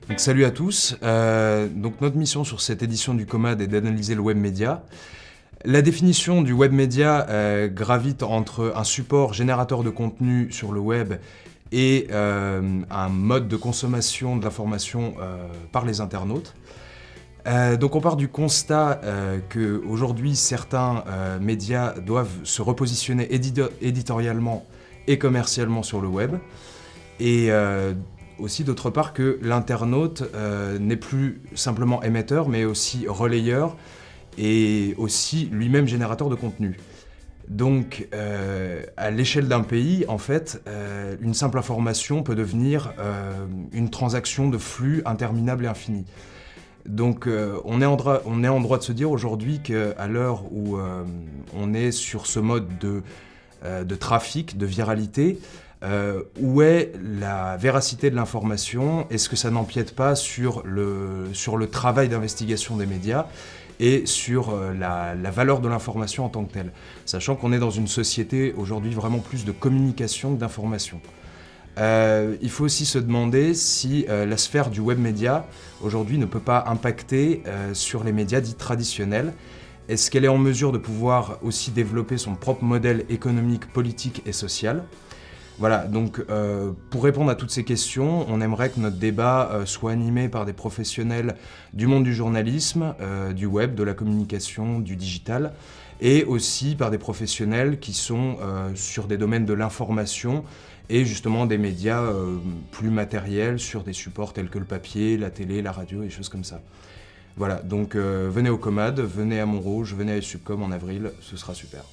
Donc salut à tous, donc notre mission sur cette édition du COMAD est d'analyser le web média. La définition du web média gravite entre un support générateur de contenu sur le web et un mode de consommation de l'information par les internautes. Donc on part du constat qu'aujourd'hui certains médias doivent se repositionner éditorialement et commercialement sur le web. Et aussi d'autre part que l'internaute n'est plus simplement émetteur mais aussi relayeur et aussi lui-même générateur de contenu. Donc à l'échelle d'un pays, en fait, une simple information peut devenir une transaction de flux interminable et infini. Donc on est en droit de se dire aujourd'hui qu'à l'heure où on est sur ce mode de trafic, de viralité, où est la véracité de l'information? Est-ce que ça n'empiète pas sur le travail d'investigation des médias et sur la valeur de l'information en tant que telle? Sachant qu'on est dans une société aujourd'hui vraiment plus de communication que d'information. Il faut aussi se demander si la sphère du web média aujourd'hui ne peut pas impacter sur les médias dits traditionnels. Est-ce qu'elle est en mesure de pouvoir aussi développer son propre modèle économique, politique et social? Voilà, donc pour répondre à toutes ces questions, on aimerait que notre débat soit animé par des professionnels du monde du journalisme, du web, de la communication, du digital, et aussi par des professionnels qui sont sur des domaines de l'information et justement des médias plus matériels sur des supports tels que le papier, la télé, la radio et des choses comme ça. Voilà, donc venez au COMAD, venez à Montrouge, venez à Subcom en avril, ce sera super.